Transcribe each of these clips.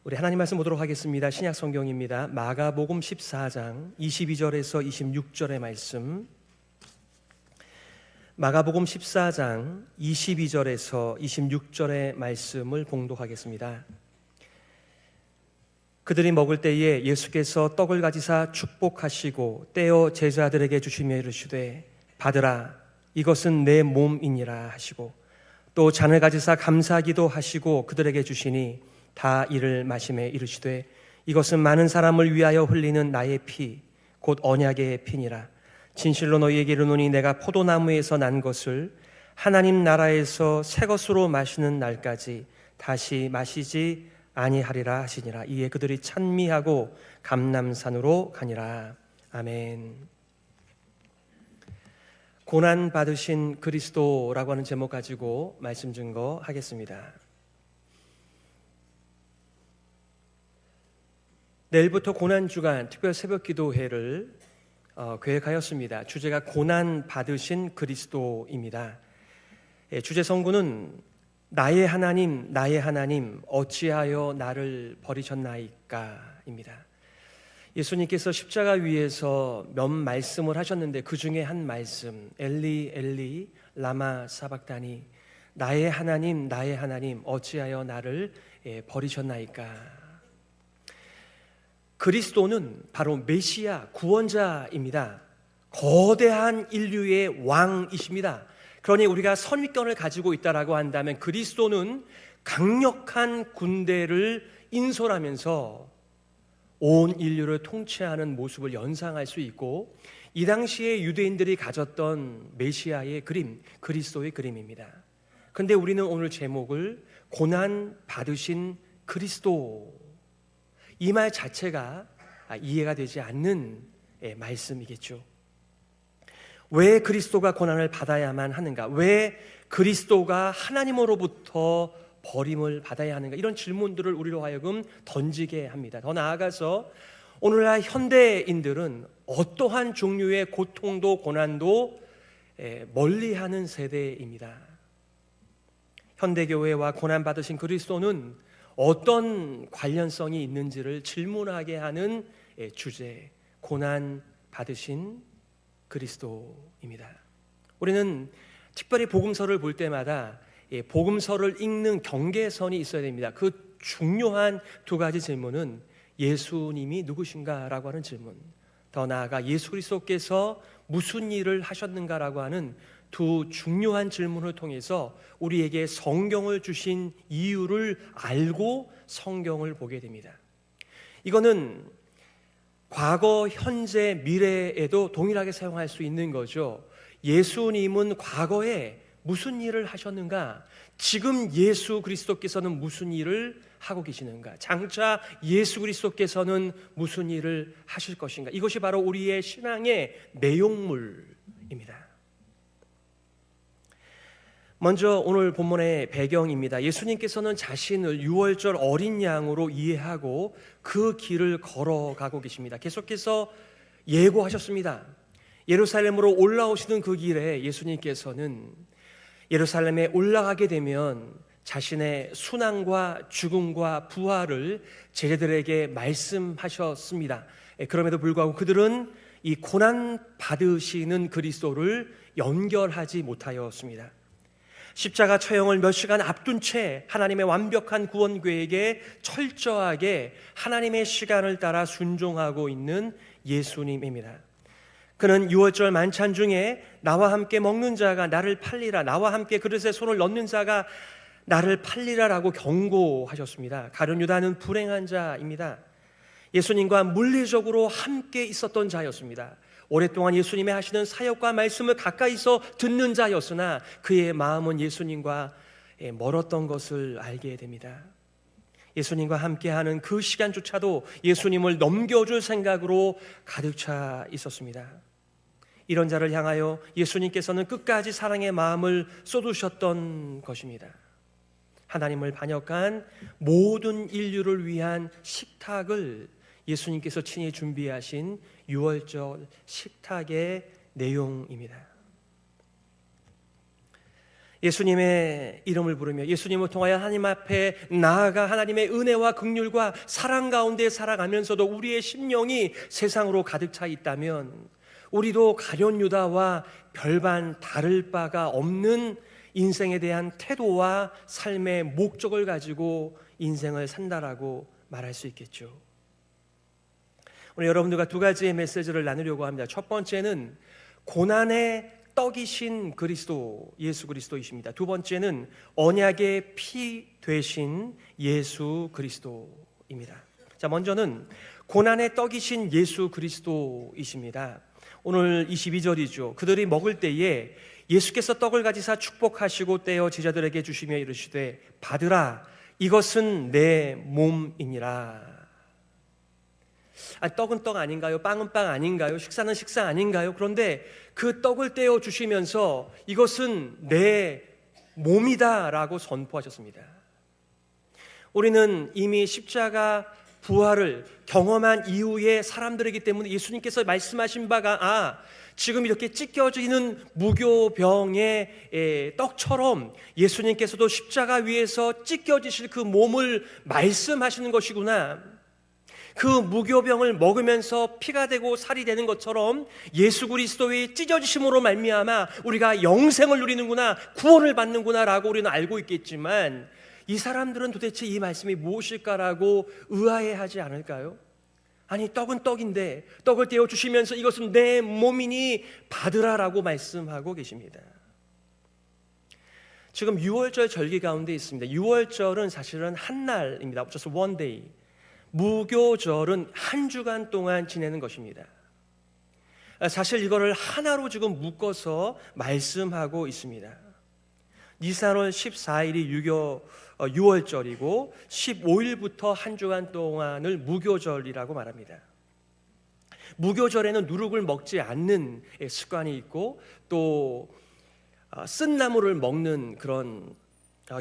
우리 하나님 말씀 보도록 하겠습니다. 신약 성경입니다. 마가복음 14장 22절에서 26절의 말씀. 마가복음 14장 22절에서 26절의 말씀을 봉독하겠습니다. 그들이 먹을 때에 예수께서 떡을 가지사 축복하시고 떼어 제자들에게 주시며 이르시되 받으라, 이것은 내 몸이니라 하시고, 또 잔을 가지사 감사기도 하시고 그들에게 주시니 다 이를 마시매 이르시되 이것은 많은 사람을 위하여 흘리는 나의 피, 곧 언약의 피니라. 진실로 너희에게 이르노니 내가 포도나무에서 난 것을 하나님 나라에서 새 것으로 마시는 날까지 다시 마시지 아니하리라 하시니라. 이에 그들이 찬미하고 감람산으로 가니라. 아멘. 고난 받으신 그리스도라고 하는 제목 가지고 말씀 증거하겠습니다. 내일부터 고난주간 특별 새벽기도회를 계획하였습니다. 주제가 고난 받으신 그리스도입니다. 주제 성구는 나의 하나님 어찌하여 나를 버리셨나이까 입니다. 예수님께서 십자가 위에서 몇 말씀을 하셨는데 그 중에 한 말씀, 엘리 엘리 라마 사박다니, 나의 하나님 어찌하여 나를 버리셨나이까. 그리스도는 바로 메시아 구원자입니다. 거대한 인류의 왕이십니다. 그러니 우리가 선입견을 가지고 있다라고 한다면 그리스도는 강력한 군대를 인솔하면서 온 인류를 통치하는 모습을 연상할 수 있고, 이 당시에 유대인들이 가졌던 메시아의 그림, 그리스도의 그림입니다. 그런데 우리는 오늘 제목을 고난 받으신 그리스도, 이 말 자체가 이해가 되지 않는 말씀이겠죠. 왜 그리스도가 고난을 받아야만 하는가? 왜 그리스도가 하나님으로부터 버림을 받아야 하는가? 이런 질문들을 우리로 하여금 던지게 합니다. 더 나아가서 오늘날 현대인들은 어떠한 종류의 고통도 고난도 멀리하는 세대입니다. 현대교회와 고난받으신 그리스도는 어떤 관련성이 있는지를 질문하게 하는 주제, 고난 받으신 그리스도입니다. 우리는 특별히 복음서를 볼 때마다 복음서를 읽는 경계선이 있어야 됩니다. 그 중요한 두 가지 질문은 예수님이 누구신가라고 하는 질문, 더 나아가 예수 그리스도께서 무슨 일을 하셨는가라고 하는 두 중요한 질문을 통해서 우리에게 성경을 주신 이유를 알고 성경을 보게 됩니다. 이거는 과거, 현재, 미래에도 동일하게 사용할 수 있는 거죠. 예수님은 과거에 무슨 일을 하셨는가? 지금 예수 그리스도께서는 무슨 일을 하고 계시는가? 장차 예수 그리스도께서는 무슨 일을 하실 것인가? 이것이 바로 우리의 신앙의 내용물입니다. 먼저 오늘 본문의 배경입니다. 예수님께서는 자신을 유월절 어린 양으로 이해하고 그 길을 걸어가고 계십니다. 계속해서 예고하셨습니다. 예루살렘으로 올라오시는 그 길에 예수님께서는 예루살렘에 올라가게 되면 자신의 순환과 죽음과 부활을 제자들에게 말씀하셨습니다. 그럼에도 불구하고 그들은 이 고난 받으시는 그리스도를 연결하지 못하였습니다. 십자가 처형을 몇 시간 앞둔 채 하나님의 완벽한 구원 계획에 철저하게 하나님의 시간을 따라 순종하고 있는 예수님입니다. 그는 유월절 만찬 중에 나와 함께 먹는 자가 나를 팔리라, 나와 함께 그릇에 손을 넣는 자가 나를 팔리라라고 경고하셨습니다. 가룟 유다는 불행한 자입니다. 예수님과 물리적으로 함께 있었던 자였습니다. 오랫동안 예수님의 하시는 사역과 말씀을 가까이서 듣는 자였으나 그의 마음은 예수님과 멀었던 것을 알게 됩니다. 예수님과 함께하는 그 시간조차도 예수님을 넘겨줄 생각으로 가득 차 있었습니다. 이런 자를 향하여 예수님께서는 끝까지 사랑의 마음을 쏟으셨던 것입니다. 하나님을 반역한 모든 인류를 위한 식탁을 예수님께서 친히 준비하신 유월절 식탁의 내용입니다. 예수님의 이름을 부르며 예수님을 통하여 하나님 앞에 나아가 하나님의 은혜와 긍휼과 사랑 가운데 살아가면서도 우리의 심령이 세상으로 가득 차 있다면 우리도 가룟 유다와 별반 다를 바가 없는 인생에 대한 태도와 삶의 목적을 가지고 인생을 산다라고 말할 수 있겠죠. 오늘 여러분들과 두 가지의 메시지를 나누려고 합니다. 첫 번째는 고난의 떡이신 그리스도, 예수 그리스도이십니다. 두 번째는 언약의 피 되신 예수 그리스도입니다. 자, 먼저는 고난의 떡이신 예수 그리스도이십니다. 오늘 22절이죠. 그들이 먹을 때에 예수께서 떡을 가지사 축복하시고 떼어 제자들에게 주시며 이르시되 받으라, 이것은 내 몸이니라. 떡은 떡 아닌가요? 빵은 빵 아닌가요? 식사는 식사 아닌가요? 그런데 그 떡을 떼어 주시면서 이것은 내 몸이다 라고 선포하셨습니다. 우리는 이미 십자가 부활을 경험한 이후의 사람들이기 때문에 예수님께서 말씀하신 바가 지금 이렇게 찢겨지는 무교병의 떡처럼 예수님께서도 십자가 위에서 찢겨지실 그 몸을 말씀하시는 것이구나, 그 무교병을 먹으면서 피가 되고 살이 되는 것처럼 예수 그리스도의 찢어지심으로 말미암아 우리가 영생을 누리는구나, 구원을 받는구나 라고 우리는 알고 있겠지만 이 사람들은 도대체 이 말씀이 무엇일까라고 의아해하지 않을까요? 아니, 떡은 떡인데 떡을 떼어 주시면서 이것은 내 몸이니 받으라라고 말씀하고 계십니다. 지금 6월절 절기 가운데 있습니다. 6월절은 사실은 한 날입니다. just one day. 무교절은 한 주간 동안 지내는 것입니다. 사실 이거를 하나로 지금 묶어서 말씀하고 있습니다. 니산월 14일이 6월절이고 15일부터 한 주간 동안을 무교절이라고 말합니다. 무교절에는 누룩을 먹지 않는 습관이 있고 또 쓴 나무를 먹는 그런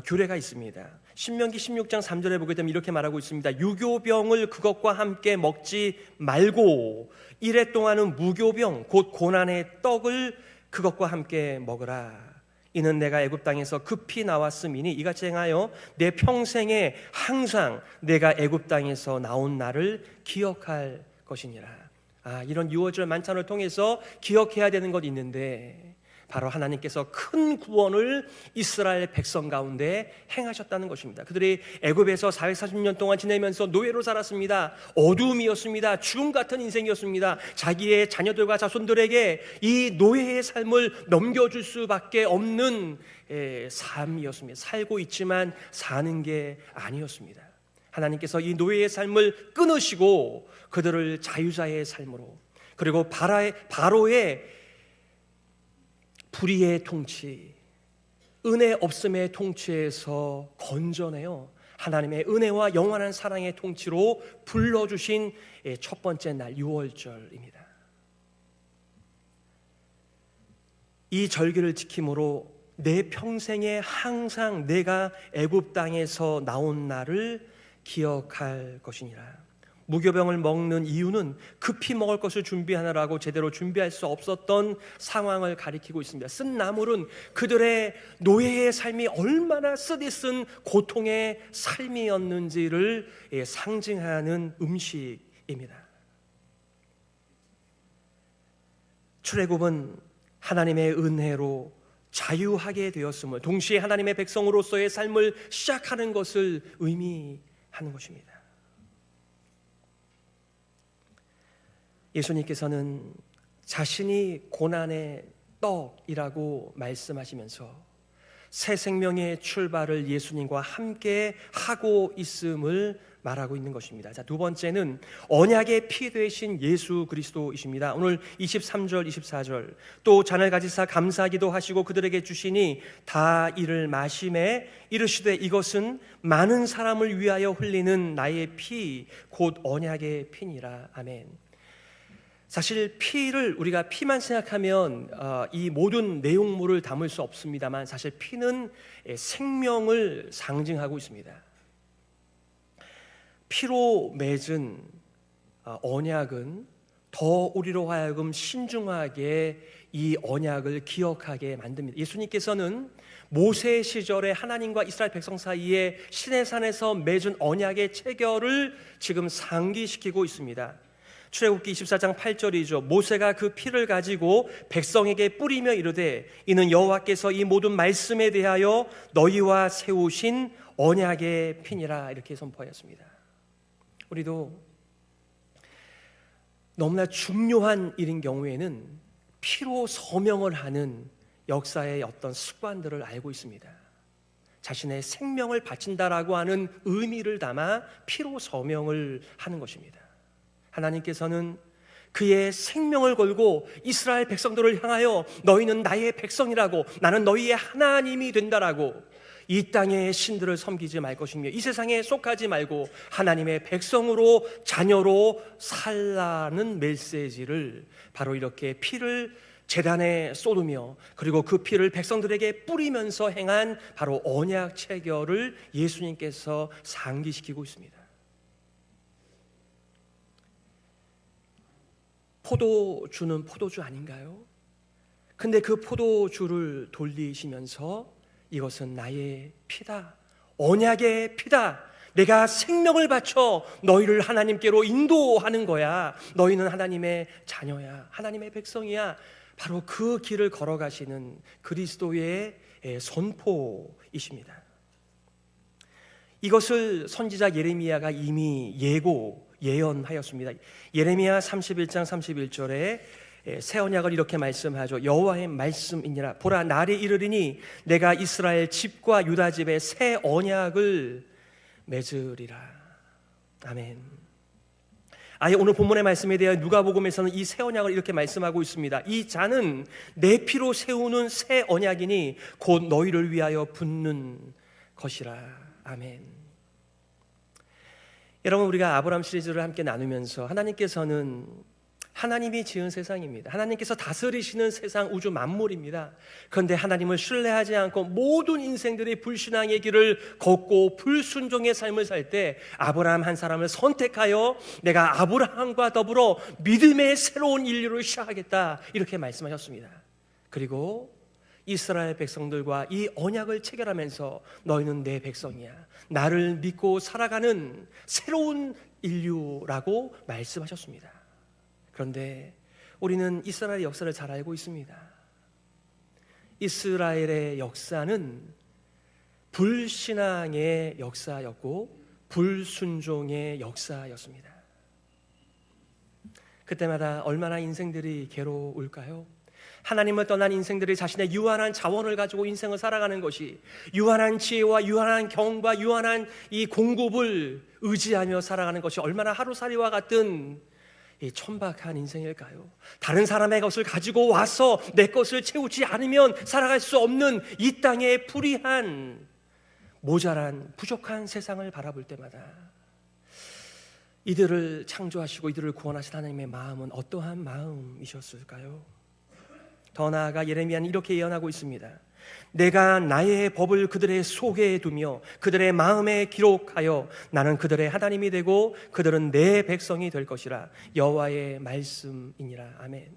규례가 있습니다. 신명기 16장 3절에 보게 되면 이렇게 말하고 있습니다. 유교병을 그것과 함께 먹지 말고 이래 동안은 무교병 곧 고난의 떡을 그것과 함께 먹으라. 이는 내가 애굽 땅에서 급히 나왔음이니 이같이 행하여 내 평생에 항상 내가 애굽 땅에서 나온 날을 기억할 것이니라. 이런 6월절 만찬을 통해서 기억해야 되는 것이 있는데 바로 하나님께서 큰 구원을 이스라엘 백성 가운데 행하셨다는 것입니다. 그들이 애굽에서 440년 동안 지내면서 노예로 살았습니다. 어두움이었습니다. 죽음 같은 인생이었습니다. 자기의 자녀들과 자손들에게 이 노예의 삶을 넘겨줄 수밖에 없는 삶이었습니다. 살고 있지만 사는 게 아니었습니다. 하나님께서 이 노예의 삶을 끊으시고 그들을 자유자의 삶으로, 그리고 바로의 불의의 통치, 은혜 없음의 통치에서 건져내어 하나님의 은혜와 영원한 사랑의 통치로 불러주신 첫 번째 날 6월절입니다. 이 절기를 지킴으로 내 평생에 항상 내가 애굽 땅에서 나온 날을 기억할 것이니라. 무교병을 먹는 이유는 급히 먹을 것을 준비하느라고 제대로 준비할 수 없었던 상황을 가리키고 있습니다. 쓴 나물은 그들의 노예의 삶이 얼마나 쓰디쓴 고통의 삶이었는지를 상징하는 음식입니다. 출애굽은 하나님의 은혜로 자유하게 되었음을, 동시에 하나님의 백성으로서의 삶을 시작하는 것을 의미하는 것입니다. 예수님께서는 자신이 고난의 떡이라고 말씀하시면서 새 생명의 출발을 예수님과 함께 하고 있음을 말하고 있는 것입니다. 자, 두 번째는 언약의 피 되신 예수 그리스도이십니다. 오늘 23절 24절 또 잔을 가지사 감사기도 하시고 그들에게 주시니 다 이를 마시매 이르시되 이것은 많은 사람을 위하여 흘리는 나의 피 곧 언약의 피니라. 아멘. 사실 피를 우리가 피만 생각하면 이 모든 내용물을 담을 수 없습니다만 사실 피는 생명을 상징하고 있습니다. 피로 맺은 언약은 더 우리로 하여금 신중하게 이 언약을 기억하게 만듭니다. 예수님께서는 모세 시절에 하나님과 이스라엘 백성 사이에 시내산에서 맺은 언약의 체결을 지금 상기시키고 있습니다. 출애굽기 24장 8절이죠. 모세가 그 피를 가지고 백성에게 뿌리며 이르되 이는 여호와께서 이 모든 말씀에 대하여 너희와 세우신 언약의 피니라, 이렇게 선포하였습니다. 우리도 너무나 중요한 일인 경우에는 피로 서명을 하는 역사의 어떤 습관들을 알고 있습니다. 자신의 생명을 바친다라고 하는 의미를 담아 피로 서명을 하는 것입니다. 하나님께서는 그의 생명을 걸고 이스라엘 백성들을 향하여 너희는 나의 백성이라고, 나는 너희의 하나님이 된다라고, 이 땅의 신들을 섬기지 말 것이며 이 세상에 속하지 말고 하나님의 백성으로, 자녀로 살라는 메시지를 바로 이렇게 피를 제단에 쏟으며 그리고 그 피를 백성들에게 뿌리면서 행한 바로 언약 체결을 예수님께서 상기시키고 있습니다. 포도주는 포도주 아닌가요? 근데 그 포도주를 돌리시면서 이것은 나의 피다, 언약의 피다, 내가 생명을 바쳐 너희를 하나님께로 인도하는 거야, 너희는 하나님의 자녀야, 하나님의 백성이야, 바로 그 길을 걸어가시는 그리스도의 선포이십니다. 이것을 선지자 예레미야가 이미 예언하였습니다. 예레미야 31장 31절에 새 언약을 이렇게 말씀하죠. 여호와의 말씀이니라. 보라, 날이 이르리니 내가 이스라엘 집과 유다 집에 새 언약을 맺으리라. 아멘. 아예 오늘 본문의 말씀에 대해 누가복음에서는 이 새 언약을 이렇게 말씀하고 있습니다. 이 잔은 내 피로 세우는 새 언약이니 곧 너희를 위하여 붓는 것이라. 아멘. 여러분, 우리가 아브라함 시리즈를 함께 나누면서 하나님께서는 하나님이 지은 세상입니다. 하나님께서 다스리시는 세상, 우주 만물입니다. 그런데 하나님을 신뢰하지 않고 모든 인생들이 불신앙의 길을 걷고 불순종의 삶을 살 때 아브라함 한 사람을 선택하여 내가 아브라함과 더불어 믿음의 새로운 인류를 시작하겠다, 이렇게 말씀하셨습니다. 그리고 이스라엘 백성들과 이 언약을 체결하면서 너희는 내 백성이야, 나를 믿고 살아가는 새로운 인류라고 말씀하셨습니다. 그런데 우리는 이스라엘의 역사를 잘 알고 있습니다. 이스라엘의 역사는 불신앙의 역사였고 불순종의 역사였습니다. 그때마다 얼마나 인생들이 괴로울까요? 하나님을 떠난 인생들이 자신의 유한한 자원을 가지고 인생을 살아가는 것이, 유한한 지혜와 유한한 경과 유한한 이 공급을 의지하며 살아가는 것이 얼마나 하루살이와 같은 이 천박한 인생일까요? 다른 사람의 것을 가지고 와서 내 것을 채우지 않으면 살아갈 수 없는 이 땅의 불의한, 모자란, 부족한 세상을 바라볼 때마다 이들을 창조하시고 이들을 구원하신 하나님의 마음은 어떠한 마음이셨을까요? 더 나아가 예레미야는 이렇게 예언하고 있습니다. 내가 나의 법을 그들의 속에 두며 그들의 마음에 기록하여 나는 그들의 하나님이 되고 그들은 내 백성이 될 것이라. 여호와의 말씀이니라. 아멘.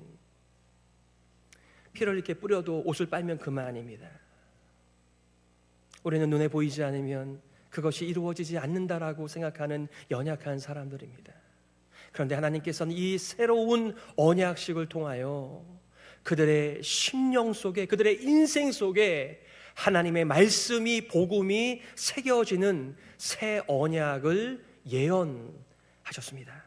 피를 이렇게 뿌려도 옷을 빨면 그만입니다. 우리는 눈에 보이지 않으면 그것이 이루어지지 않는다라고 생각하는 연약한 사람들입니다. 그런데 하나님께서는 이 새로운 언약식을 통하여 그들의 심령 속에, 그들의 인생 속에 하나님의 말씀이, 복음이 새겨지는 새 언약을 예언하셨습니다.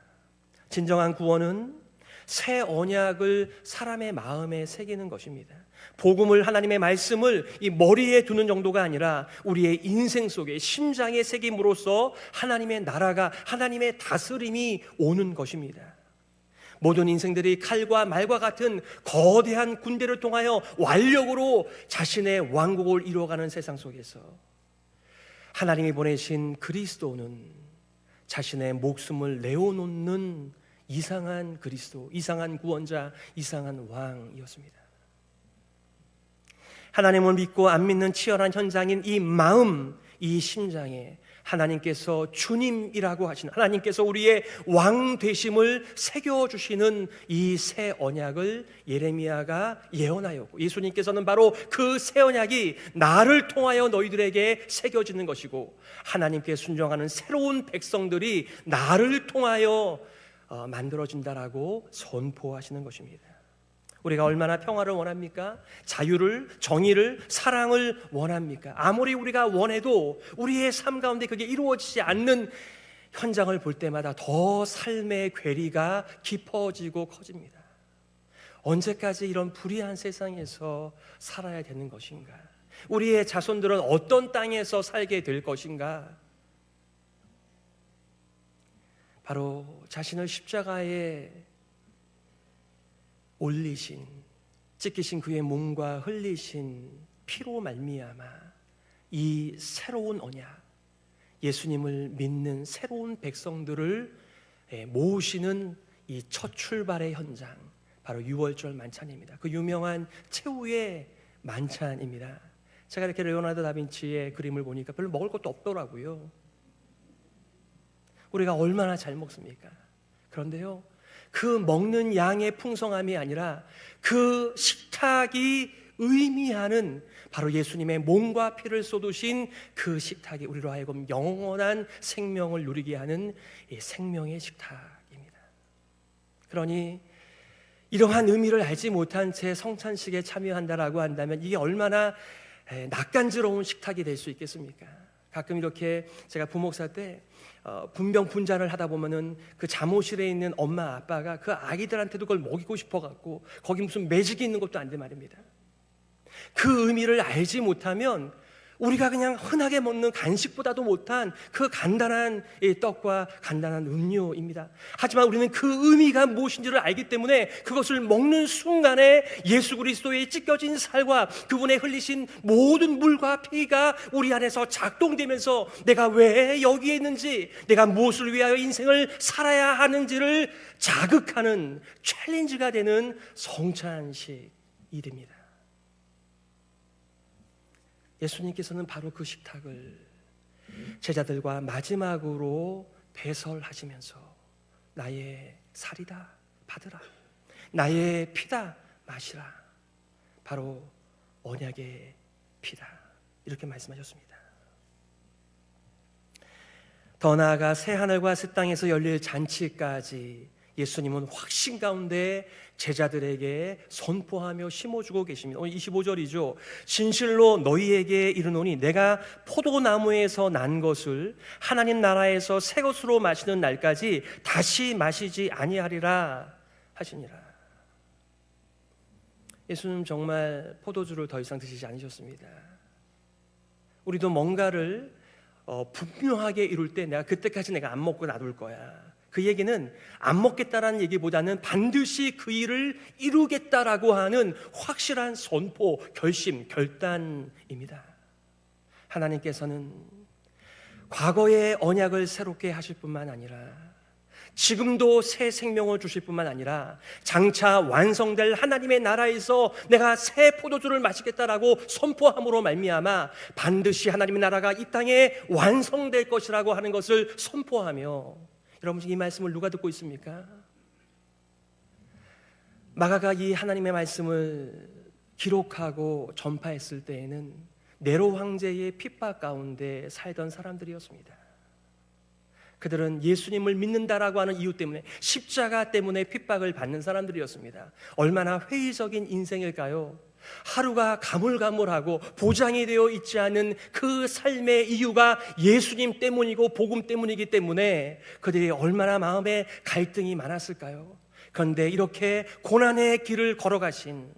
진정한 구원은 새 언약을 사람의 마음에 새기는 것입니다. 복음을, 하나님의 말씀을 이 머리에 두는 정도가 아니라 우리의 인생 속에, 심장에 새김으로써 하나님의 나라가, 하나님의 다스림이 오는 것입니다. 모든 인생들이 칼과 말과 같은 거대한 군대를 통하여 완력으로 자신의 왕국을 이루어가는 세상 속에서 하나님이 보내신 그리스도는 자신의 목숨을 내어놓는 이상한 그리스도, 이상한 구원자, 이상한 왕이었습니다. 하나님을 믿고 안 믿는 치열한 현장인 이 마음, 이 심장에 하나님께서 주님이라고 하시는, 하나님께서 우리의 왕 되심을 새겨주시는 이 새 언약을 예레미야가 예언하였고, 예수님께서는 바로 그 새 언약이 나를 통하여 너희들에게 새겨지는 것이고, 하나님께 순종하는 새로운 백성들이 나를 통하여 만들어진다라고 선포하시는 것입니다. 우리가 얼마나 평화를 원합니까? 자유를, 정의를, 사랑을 원합니까? 아무리 우리가 원해도 우리의 삶 가운데 그게 이루어지지 않는 현장을 볼 때마다 더 삶의 괴리가 깊어지고 커집니다. 언제까지 이런 불의한 세상에서 살아야 되는 것인가? 우리의 자손들은 어떤 땅에서 살게 될 것인가? 바로 자신을 십자가에 올리신, 찢기신 그의 몸과 흘리신 피로 말미암아 이 새로운 언약, 예수님을 믿는 새로운 백성들을 모으시는 이 첫 출발의 현장, 바로 유월절 만찬입니다. 그 유명한 최후의 만찬입니다. 제가 이렇게 레오나르도 다빈치의 그림을 보니까 별로 먹을 것도 없더라고요. 우리가 얼마나 잘 먹습니까? 그런데요, 그 먹는 양의 풍성함이 아니라 그 식탁이 의미하는 바로 예수님의 몸과 피를 쏟으신 그 식탁이 우리로 하여금 영원한 생명을 누리게 하는 이 생명의 식탁입니다. 그러니 이러한 의미를 알지 못한 채 성찬식에 참여한다라고 한다면 이게 얼마나 낯간지러운 식탁이 될 수 있겠습니까? 가끔 이렇게 제가 부목사 때 분병분잔을 하다 보면은 그 잠옷실에 있는 엄마 아빠가 그 아기들한테도 그걸 먹이고 싶어 갖고 거기 무슨 매직이 있는 것도 안 돼 말입니다. 그 의미를 알지 못하면 우리가 그냥 흔하게 먹는 간식보다도 못한 그 간단한 떡과 간단한 음료입니다. 하지만 우리는 그 의미가 무엇인지를 알기 때문에 그것을 먹는 순간에 예수 그리스도의 찢겨진 살과 그분의 흘리신 모든 물과 피가 우리 안에서 작동되면서 내가 왜 여기에 있는지, 내가 무엇을 위하여 인생을 살아야 하는지를 자극하는 챌린지가 되는 성찬식이 됩니다. 예수님께서는 바로 그 식탁을 제자들과 마지막으로 배설하시면서 나의 살이다 받으라, 나의 피다 마시라, 바로 언약의 피다, 이렇게 말씀하셨습니다. 더 나아가 새 하늘과 새 땅에서 열릴 잔치까지 예수님은 확신 가운데 제자들에게 선포하며 심어주고 계십니다. 오늘 25절이죠. 진실로 너희에게 이르노니 내가 포도나무에서 난 것을 하나님 나라에서 새 것으로 마시는 날까지 다시 마시지 아니하리라 하시니라. 예수님 정말 포도주를 더 이상 드시지 않으셨습니다. 우리도 뭔가를 분명하게 이룰 때 내가 그때까지 내가 안 먹고 놔둘 거야, 그 얘기는 안 먹겠다라는 얘기보다는 반드시 그 일을 이루겠다라고 하는 확실한 선포, 결심, 결단입니다. 하나님께서는 과거의 언약을 새롭게 하실 뿐만 아니라 지금도 새 생명을 주실 뿐만 아니라 장차 완성될 하나님의 나라에서 내가 새 포도주를 마시겠다라고 선포함으로 말미암아 반드시 하나님의 나라가 이 땅에 완성될 것이라고 하는 것을 선포하며, 여러분 이 말씀을 누가 듣고 있습니까? 마가가 이 하나님의 말씀을 기록하고 전파했을 때에는 네로 황제의 핍박 가운데 살던 사람들이었습니다. 그들은 예수님을 믿는다라고 하는 이유 때문에, 십자가 때문에 핍박을 받는 사람들이었습니다. 얼마나 회의적인 인생일까요? 하루가 가물가물하고 보장이 되어 있지 않은 그 삶의 이유가 예수님 때문이고 복음 때문이기 때문에 그들이 얼마나 마음에 갈등이 많았을까요? 그런데 이렇게 고난의 길을 걸어가신,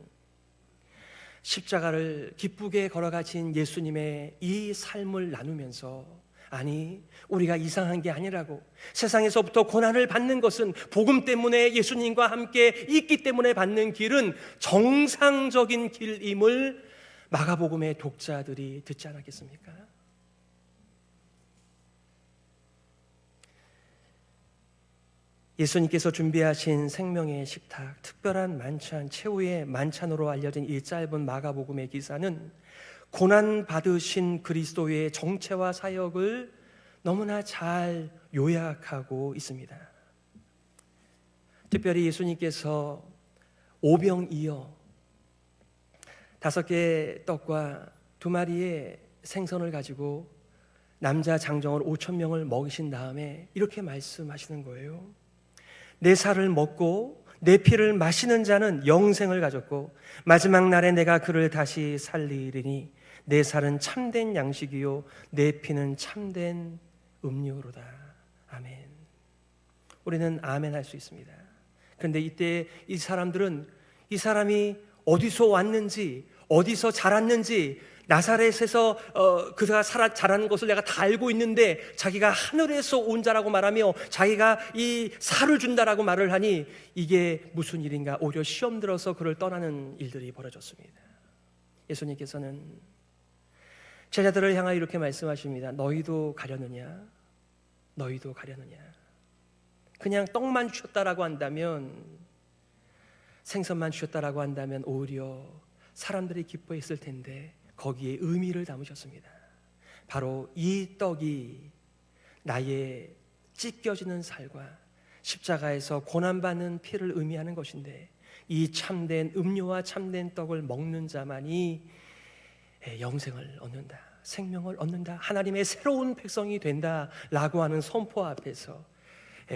십자가를 기쁘게 걸어가신 예수님의 이 삶을 나누면서, 아니 우리가 이상한 게 아니라고, 세상에서부터 고난을 받는 것은 복음 때문에 예수님과 함께 있기 때문에 받는 길은 정상적인 길임을 마가복음의 독자들이 듣지 않았겠습니까? 예수님께서 준비하신 생명의 식탁, 특별한 만찬, 최후의 만찬으로 알려진 이 짧은 마가복음의 기사는 고난 받으신 그리스도의 정체와 사역을 너무나 잘 요약하고 있습니다. 특별히 예수님께서 오병이어 5개의 떡과 2마리의 생선을 가지고 남자 장정을 5,000명을 먹이신 다음에 이렇게 말씀하시는 거예요. 내 살을 먹고 내 피를 마시는 자는 영생을 가졌고 마지막 날에 내가 그를 다시 살리리니 내 살은 참된 양식이요 내 피는 참된 음료로다. 아멘. 우리는 아멘 할 수 있습니다. 그런데 이때 이 사람들은 이 사람이 어디서 왔는지, 어디서 자랐는지, 나사렛에서 그가 자라는 것을 내가 다 알고 있는데 자기가 하늘에서 온 자라고 말하며 자기가 이 살을 준다라고 말을 하니 이게 무슨 일인가, 오히려 시험 들어서 그를 떠나는 일들이 벌어졌습니다. 예수님께서는 제자들을 향하여 이렇게 말씀하십니다. 너희도 가려느냐? 너희도 가려느냐? 그냥 떡만 주셨다라고 한다면, 생선만 주셨다라고 한다면 오히려 사람들이 기뻐했을 텐데 거기에 의미를 담으셨습니다. 바로 이 떡이 나의 찢겨지는 살과 십자가에서 고난받는 피를 의미하는 것인데 이 참된 음료와 참된 떡을 먹는 자만이 영생을 얻는다, 생명을 얻는다, 하나님의 새로운 백성이 된다라고 하는 선포 앞에서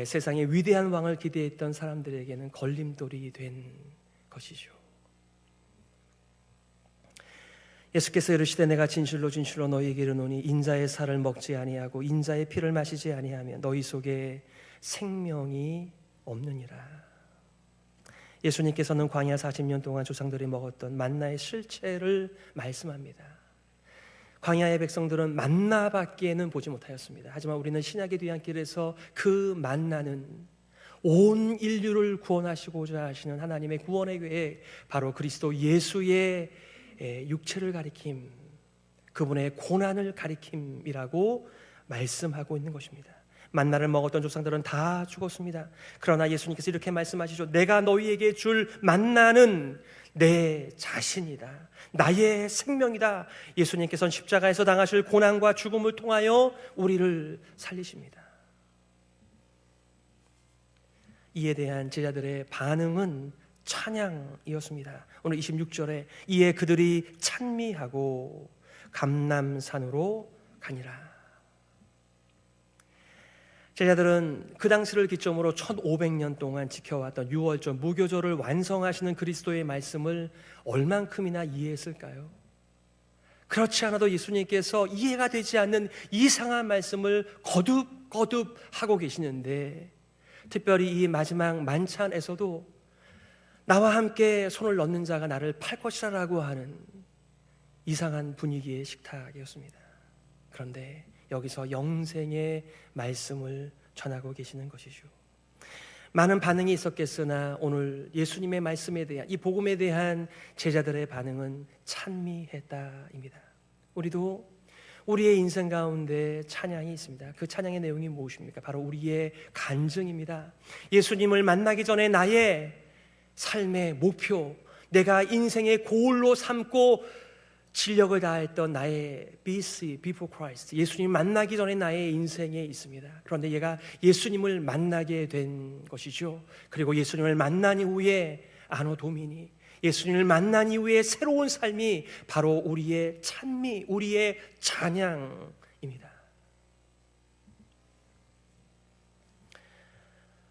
세상의 위대한 왕을 기대했던 사람들에게는 걸림돌이 된 것이죠. 예수께서 이르시되 내가 진실로 진실로 너희에게 이르노니 인자의 살을 먹지 아니하고 인자의 피를 마시지 아니하면 너희 속에 생명이 없느니라. 예수님께서는 광야 40년 동안 조상들이 먹었던 만나의 실체를 말씀합니다. 광야의 백성들은 만나밖에는 보지 못하였습니다. 하지만 우리는 신약의 뒤안길에서 그 만나는 온 인류를 구원하시고자 하시는 하나님의 구원의 계획, 바로 그리스도 예수의 육체를 가리킴, 그분의 고난을 가리킴이라고 말씀하고 있는 것입니다. 만나를 먹었던 조상들은 다 죽었습니다. 그러나 예수님께서 이렇게 말씀하시죠. 내가 너희에게 줄 만나는 내 자신이다, 나의 생명이다. 예수님께서는 십자가에서 당하실 고난과 죽음을 통하여 우리를 살리십니다. 이에 대한 제자들의 반응은 찬양이었습니다. 오늘 26절에 이에 그들이 찬미하고 감람산으로 가니라. 제자들은 그 당시를 기점으로 1500년 동안 지켜왔던 유월절, 무교절을 완성하시는 그리스도의 말씀을 얼만큼이나 이해했을까요? 그렇지 않아도 예수님께서 이해가 되지 않는 이상한 말씀을 거듭 하고 계시는데, 특별히 이 마지막 만찬에서도 나와 함께 손을 넣는 자가 나를 팔 것이라 라고 하는 이상한 분위기의 식탁이었습니다. 그런데 여기서 영생의 말씀을 전하고 계시는 것이죠. 많은 반응이 있었겠으나 오늘 예수님의 말씀에 대한, 이 복음에 대한 제자들의 반응은 찬미했다입니다. 우리도 우리의 인생 가운데 찬양이 있습니다. 그 찬양의 내용이 무엇입니까? 바로 우리의 간증입니다. 예수님을 만나기 전에 나의 삶의 목표, 내가 인생의 고울로 삼고 진력을 다했던 나의 BC, Before Christ, 예수님 만나기 전에 나의 인생에 있습니다. 그런데 얘가 예수님을 만나게 된 것이죠. 그리고 예수님을 만난 이후에 아노 도미니, 예수님을 만난 이후에 새로운 삶이 바로 우리의 찬미, 우리의 찬양입니다.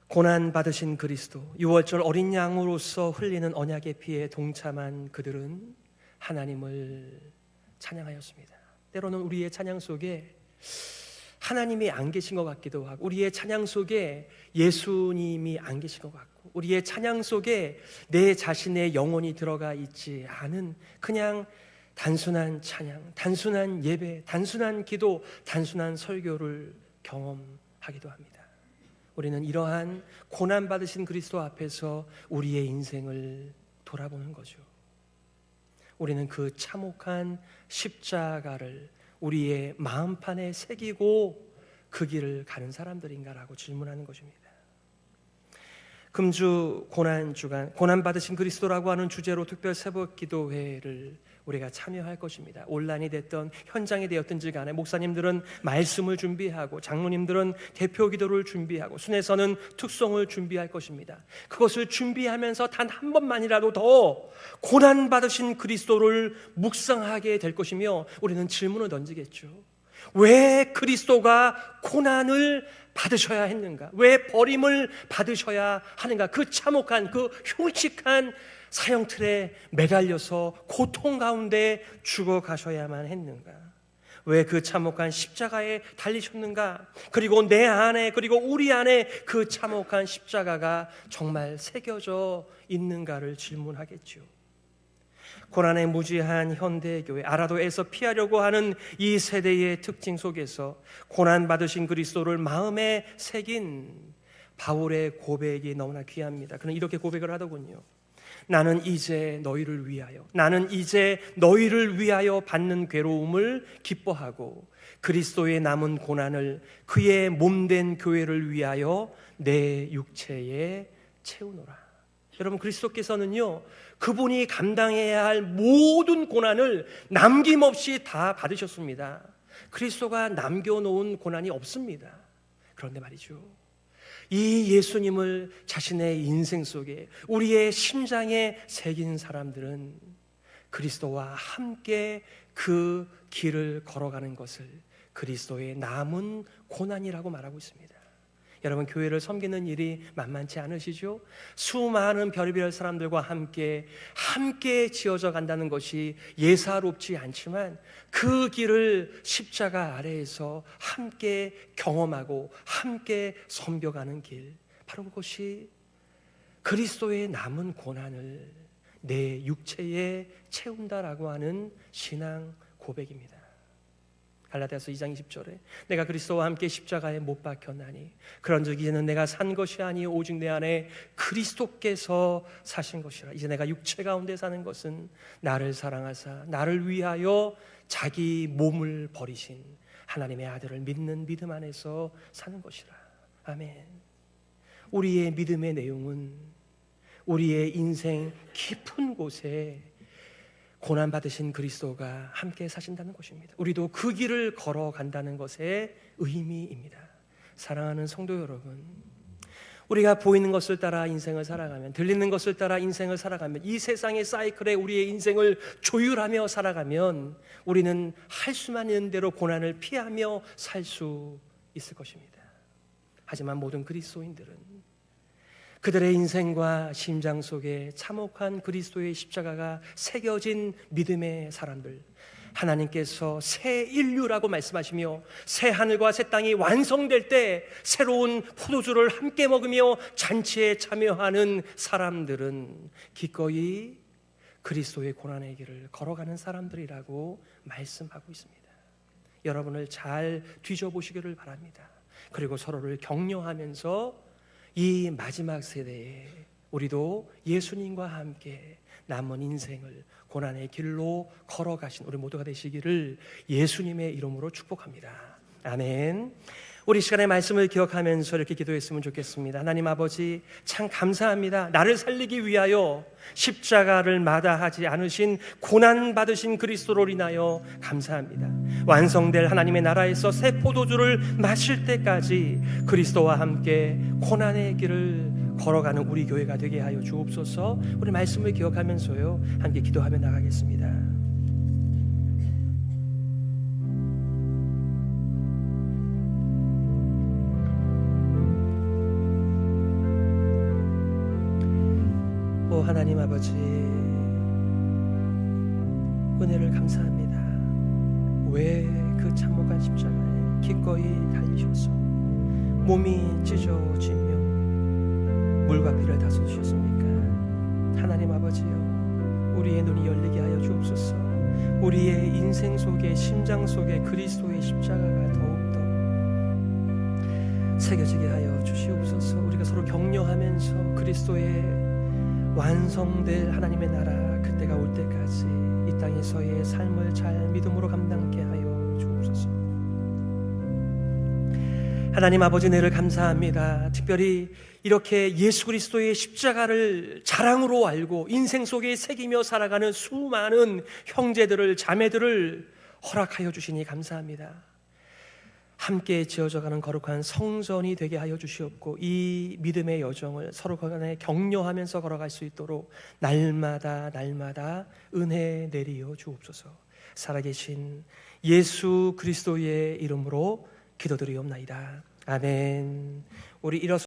고난 받으신 그리스도, 유월절 어린 양으로서 흘리는 언약의 피에 동참한 그들은 하나님을 찬양하였습니다. 때로는 우리의 찬양 속에 하나님이 안 계신 것 같기도 하고, 우리의 찬양 속에 예수님이 안 계신 것 같고, 우리의 찬양 속에 내 자신의 영혼이 들어가 있지 않은 그냥 단순한 찬양, 단순한 예배, 단순한 기도, 단순한 설교를 경험하기도 합니다. 우리는 이러한 고난받으신 그리스도 앞에서 우리의 인생을 돌아보는 거죠. 우리는 그 참혹한 십자가를 우리의 마음판에 새기고 그 길을 가는 사람들인가라고 질문하는 것입니다. 금주 고난주간, 고난받으신 그리스도라고 하는 주제로 특별 새벽 기도회를 우리가 참여할 것입니다. 온라인이 됐던 현장이 되었든지 간에 목사님들은 말씀을 준비하고 장로님들은 대표 기도를 준비하고 순회선은 특송을 준비할 것입니다. 그것을 준비하면서 단 한 번만이라도 더 고난받으신 그리스도를 묵상하게 될 것이며 우리는 질문을 던지겠죠. 왜 그리스도가 고난을 받으셔야 했는가? 왜 버림을 받으셔야 하는가? 그 참혹한, 그 흉측한 사형틀에 매달려서 고통 가운데 죽어가셔야만 했는가? 왜 그 참혹한 십자가에 달리셨는가? 그리고 내 안에, 그리고 우리 안에 그 참혹한 십자가가 정말 새겨져 있는가를 질문하겠죠. 고난의 무지한 현대교회, 아라도에서 피하려고 하는 이 세대의 특징 속에서 고난받으신 그리스도를 마음에 새긴 바울의 고백이 너무나 귀합니다. 그는 이렇게 고백을 하더군요. 나는 이제 너희를 위하여, 나는 이제 너희를 위하여 받는 괴로움을 기뻐하고 그리스도의 남은 고난을 그의 몸된 교회를 위하여 내 육체에 채우노라. 여러분, 그리스도께서는요, 그분이 감당해야 할 모든 고난을 남김없이 다 받으셨습니다. 그리스도가 남겨놓은 고난이 없습니다. 그런데 말이죠, 이 예수님을 자신의 인생 속에, 우리의 심장에 새긴 사람들은 그리스도와 함께 그 길을 걸어가는 것을 그리스도의 남은 고난이라고 말하고 있습니다. 여러분, 교회를 섬기는 일이 만만치 않으시죠? 수많은 별의별 사람들과 함께 지어져 간다는 것이 예사롭지 않지만 그 길을 십자가 아래에서 함께 경험하고 함께 섬겨가는 길, 바로 그것이 그리스도의 남은 고난을 내 육체에 채운다라고 하는 신앙 고백입니다. 갈라디아서 2장 20절에 내가 그리스도와 함께 십자가에 못 박혔나니 그런즉 이제는 내가 산 것이 아니요 오직 내 안에 그리스도께서 사신 것이라. 이제 내가 육체 가운데 사는 것은 나를 사랑하사 나를 위하여 자기 몸을 버리신 하나님의 아들을 믿는 믿음 안에서 사는 것이라. 아멘. 우리의 믿음의 내용은 우리의 인생 깊은 곳에 고난받으신 그리스도가 함께 사신다는 것입니다. 우리도 그 길을 걸어간다는 것의 의미입니다. 사랑하는 성도 여러분, 우리가 보이는 것을 따라 인생을 살아가면, 들리는 것을 따라 인생을 살아가면, 이 세상의 사이클에 우리의 인생을 조율하며 살아가면 우리는 할 수만 있는 대로 고난을 피하며 살 수 있을 것입니다. 하지만 모든 그리스도인들은 그들의 인생과 심장 속에 참혹한 그리스도의 십자가가 새겨진 믿음의 사람들, 하나님께서 새 인류라고 말씀하시며 새 하늘과 새 땅이 완성될 때 새로운 포도주를 함께 먹으며 잔치에 참여하는 사람들은 기꺼이 그리스도의 고난의 길을 걸어가는 사람들이라고 말씀하고 있습니다. 여러분을 잘 뒤져보시기를 바랍니다. 그리고 서로를 격려하면서 이 마지막 세대에 우리도 예수님과 함께 남은 인생을 고난의 길로 걸어가신 우리 모두가 되시기를 예수님의 이름으로 축복합니다. 아멘. 우리 시간의 말씀을 기억하면서 이렇게 기도했으면 좋겠습니다. 하나님 아버지, 참 감사합니다. 나를 살리기 위하여 십자가를 마다하지 않으신 고난받으신 그리스도로 인하여 감사합니다. 완성될 하나님의 나라에서 새 포도주를 마실 때까지 그리스도와 함께 고난의 길을 걸어가는 우리 교회가 되게 하여 주옵소서. 우리 말씀을 기억하면서요, 함께 기도하며 나가겠습니다. 하나님 아버지, 은혜를 감사합니다. 왜 그 참혹한 십자가에 기꺼이 달리셔서 몸이 찢어지며 물과 피를 다 쏟으셨습니까? 하나님 아버지여, 우리의 눈이 열리게 하여 주옵소서. 우리의 인생 속에, 심장 속에 그리스도의 십자가가 더욱더 새겨지게 하여 주시옵소서. 우리가 서로 격려하면서 그리스도의 완성될 하나님의 나라 그때가 올 때까지 이 땅에서의 삶을 잘 믿음으로 감당케 하여 주옵소서. 하나님 아버지, 은혜를 감사합니다. 특별히 이렇게 예수 그리스도의 십자가를 자랑으로 알고 인생 속에 새기며 살아가는 수많은 형제들을, 자매들을 허락하여 주시니 감사합니다. 함께 지어져가는 거룩한 성전이 되게 하여 주시옵고, 이 믿음의 여정을 서로 간에 격려하면서 걸어갈 수 있도록 날마다 은혜 내리어 주옵소서. 살아계신 예수 그리스도의 이름으로 기도드리옵나이다. 아멘. 우리 일어서